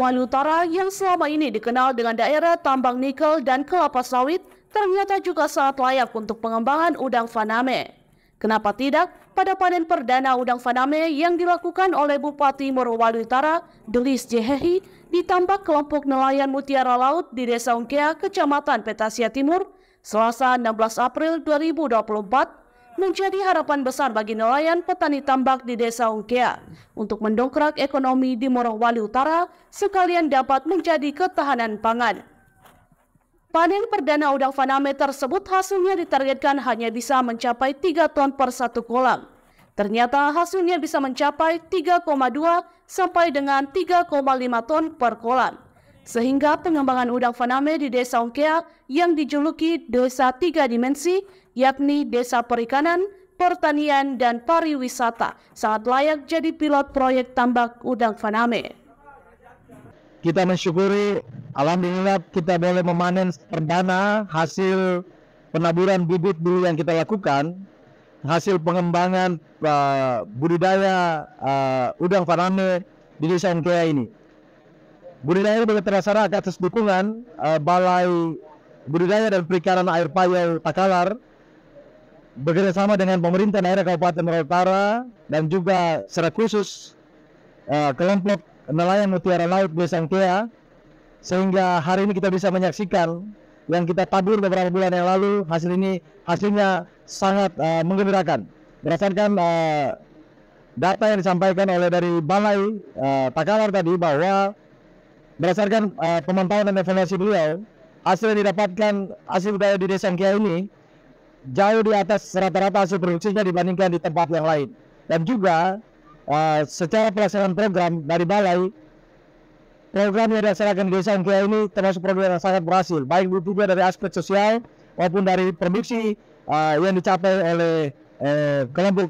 Morowali Utara yang selama ini dikenal dengan daerah tambang nikel dan kelapa sawit ternyata juga sangat layak untuk pengembangan udang faname. Kenapa tidak? Pada panen perdana udang faname yang dilakukan oleh Bupati Morowali Utara, Delis Jehehi, ditambak kelompok nelayan mutiara laut di Desa Ungkea, Kecamatan Petasia Timur, Selasa 16 April 2024, menjadi harapan besar bagi nelayan petani tambak di Desa Ungkea untuk mendongkrak ekonomi di Morowali Utara sekalian dapat menjadi ketahanan pangan. Panen perdana udang faname tersebut hasilnya ditargetkan hanya bisa mencapai 3 ton per satu kolam. Ternyata hasilnya bisa mencapai 3,2 sampai dengan 3,5 ton per kolam. Sehingga pengembangan udang faname di Desa Ungkea yang dijuluki Desa 3 Dimensi, yakni Desa Perikanan, Pertanian, dan Pariwisata, sangat layak jadi pilot proyek tambak udang faname. Kita mensyukuri, alhamdulillah kita boleh memanen perdana hasil penaburan bibit dulu yang kita lakukan, hasil pengembangan budidaya udang faname di Desa Ungkea ini. Budidaya ini terlaksana atas dukungan Balai Budidaya dan Perikanan Air Payau Takalar bekerjasama dengan pemerintah daerah Kabupaten Morowali Utara dan juga secara khusus kelompok nelayan mutiara laut Desa Ungkea, sehingga hari ini kita bisa menyaksikan yang kita tabur beberapa bulan yang lalu. Hasilnya sangat menggembirakan berdasarkan data yang disampaikan oleh dari Balai Takalar tadi, bahwa berdasarkan pemantauan dan evaluasi beliau, hasil yang didapatkan hasil budaya di Desa Ungkea ini jauh di atas rata-rata hasil produksinya dibandingkan di tempat yang lain. Dan juga secara pelaksanaan program dari Balai, program yang dilaksanakan di Desa Ungkea ini termasuk program yang sangat berhasil, baik juga dari aspek sosial maupun dari produksi yang dicapai oleh kelompok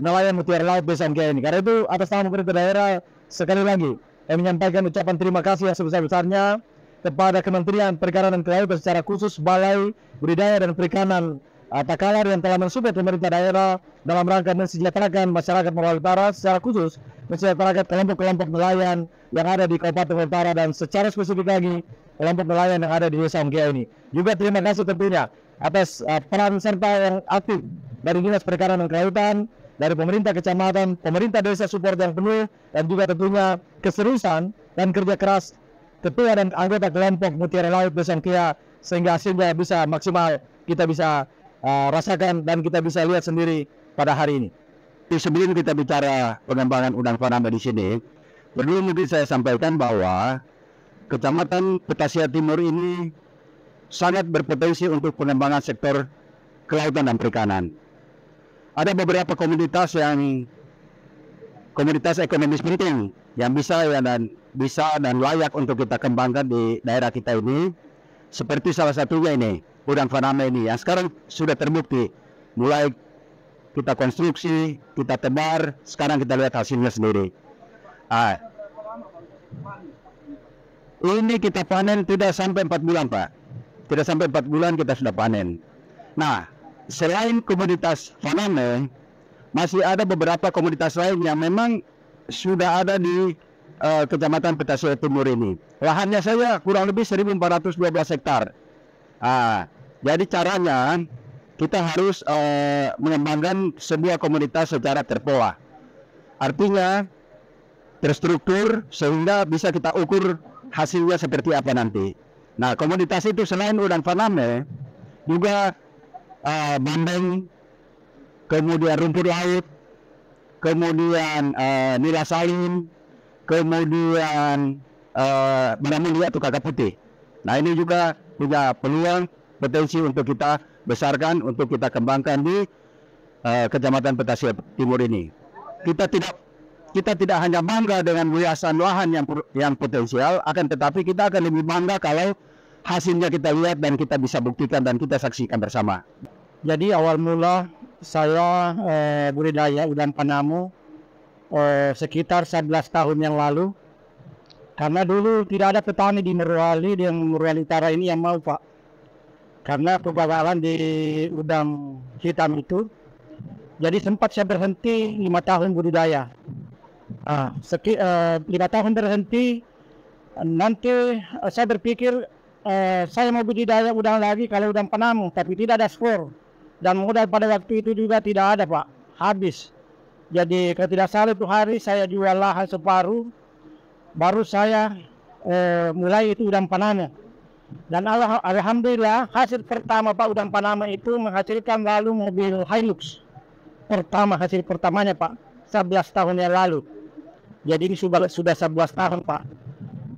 nelayan mutiara laut Desa Ungkea ini. Karena itu atas nama pemerintah daerah sekali lagi saya menyampaikan ucapan terima kasih yang sebesar-besarnya kepada Kementerian Perikanan dan Kelautan, secara khusus Balai Budidaya dan Perikanan Takalar yang telah mensupport pemerintah daerah dalam rangka mensejahterakan masyarakat Morowali Utara, secara khusus mensejahterakan kelompok-kelompok nelayan yang ada di Kabupaten Morowali Utara dan secara spesifik lagi kelompok nelayan yang ada di Desa Ungkea ini. Juga terima kasih tentunya atas peran serta yang aktif dari Dinas Perikanan dan Kelautan, dari pemerintah kecamatan, pemerintah desa support yang penuh, dan juga tentunya keseriusan dan kerja keras ketua dan anggota kelompok mutiara laut Desa Ungkea, sehingga hasilnya bisa maksimal kita bisa rasakan dan kita bisa lihat sendiri pada hari ini. Sebelum kita bicara pengembangan udang faname di sini, perlu mungkin saya sampaikan bahwa Kecamatan Petasia Timur ini sangat berpotensi untuk pengembangan sektor kelautan dan perikanan. Ada beberapa komunitas ekonomis penting yang bisa dan layak untuk kita kembangkan di daerah kita ini, seperti salah satunya ini udang faname ini yang sekarang sudah terbukti. Mulai kita konstruksi, kita tebar, sekarang kita lihat hasilnya sendiri. Ini kita panen tidak sampai 4 bulan, Pak. Tidak sampai 4 bulan kita sudah panen. Nah, selain komunitas faname, masih ada beberapa komunitas lain yang memang sudah ada di Kecamatan Petasia Timur ini. Lahannya saya kurang lebih 1.412 hektar. Jadi caranya kita harus mengembangkan sebuah komunitas secara terpola. Artinya terstruktur sehingga bisa kita ukur hasilnya seperti apa nanti. Nah, komunitas itu selain udang faname juga bandeng, kemudian rumput laut, kemudian nila salim, kemudian manamulia atau kakak putih. Nah, ini juga punya peluang potensi untuk kita besarkan, untuk kita kembangkan di Kecamatan Petasia Timur ini. Kita tidak hanya bangga dengan luasan lahan yang potensial, akan tetapi kita akan lebih bangga kalau hasilnya kita lihat dan kita bisa buktikan dan kita saksikan bersama. Jadi awal mula saya budidaya udang faname sekitar 11 tahun yang lalu. Karena dulu tidak ada petani di Morowali Utara ini yang mau, Pak. Karena kegagalan di udang hitam itu, jadi sempat saya berhenti 5 tahun budidaya. 5 tahun berhenti, Nanti saya berpikir saya mau budidaya udang lagi kalau udang Panama, tapi tidak ada skor. Dan modal pada waktu itu juga tidak ada Pak, habis. Jadi kalau tidak salah itu hari saya jual lahan separuh, baru saya mulai itu udang Panama. Dan alhamdulillah hasil pertama Pak udang Panama itu menghasilkan lalu mobil Hilux. Hasil pertamanya Pak, 11 tahun yang lalu. Jadi ini sudah 11 tahun Pak.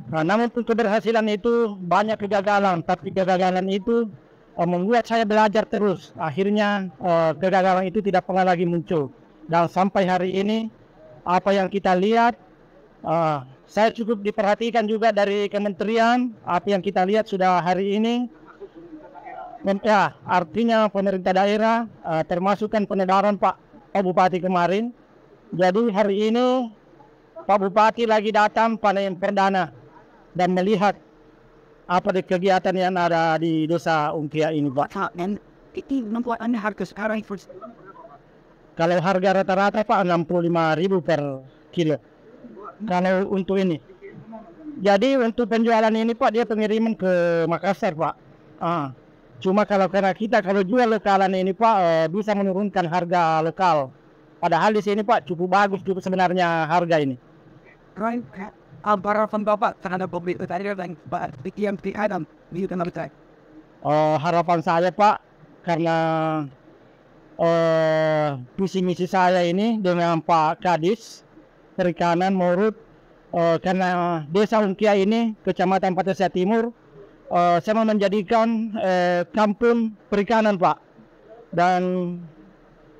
Nah, namun untuk keberhasilan itu banyak kegagalan, tapi kegagalan itu membuat saya belajar terus. Akhirnya kegagalan itu tidak pernah lagi muncul. Dan sampai hari ini apa yang kita lihat, saya cukup diperhatikan juga dari kementerian. Apa yang kita lihat sudah hari ini, ya, artinya pemerintah daerah termasukkan penegaran Pak Bupati kemarin. Jadi hari ini Pak Bupati lagi datang panen perdana dan melihat apa kegiatan yang ada di Desa Ungkia ini Pak. Itu membuat Anda harga sekarang Kalau harga rata-rata Pak 65.000 per kilo. Kalau untuk ini. Jadi untuk penjualan ini Pak dia pengiriman ke Makassar Pak. Cuma kalau jual lokalan ini Pak bisa menurunkan harga lokal. Padahal di sini Pak cukup bagus juga sebenarnya harga ini. Right. Harapan Bapak terhadap pemerintah daerah dan yang ada di Tanah. Harapan saya Pak, karena visi misi saya ini dengan Pak Kadis Perikanan Morut, karena Desa Ungkia ini Kecamatan Patesia Timur, saya mau menjadikan kampung perikanan Pak. Dan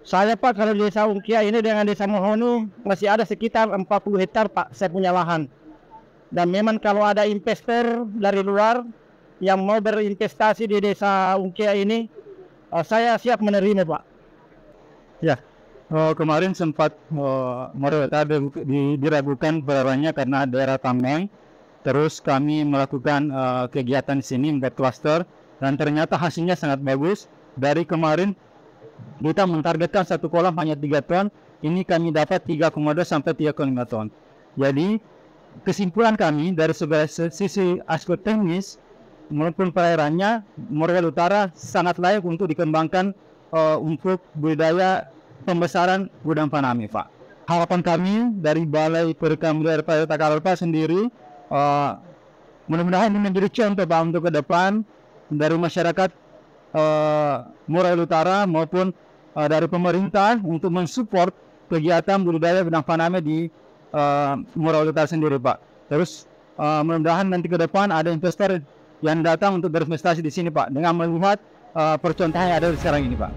saya Pak kalau Desa Ungkia ini dengan Desa Mohonu masih ada sekitar 40 hektar Pak saya punya lahan. Dan memang kalau ada investor dari luar yang mau berinvestasi di Desa Ungkia ini, saya siap menerima Pak. Ya, kemarin sempat mereka diragukan perannya karena daerah tambang. Terus kami melakukan kegiatan di sini membuat klaster dan ternyata hasilnya sangat bagus. Dari kemarin kita mentargetkan satu kolam hanya 3 ton, ini kami dapat 3,2 sampai 3,5 ton. Jadi kesimpulan kami dari sisi aspek teknis maupun perairannya, Morowali Utara sangat layak untuk dikembangkan untuk budidaya pembesaran udang faname Pak. Harapan kami dari Balai Perikanan Budidaya Pariwisata Takalpa sendiri, mudah-mudahan ini menjadi contoh Pak untuk ke depan dari masyarakat Morowali Utara maupun dari pemerintah untuk mensupport kegiatan budidaya udang faname di Morowali Utara sendiri Pak. Terus mudah-mudahan nanti ke depan ada investor yang datang untuk berinvestasi di sini Pak, dengan melihat percontohan yang ada sekarang ini Pak.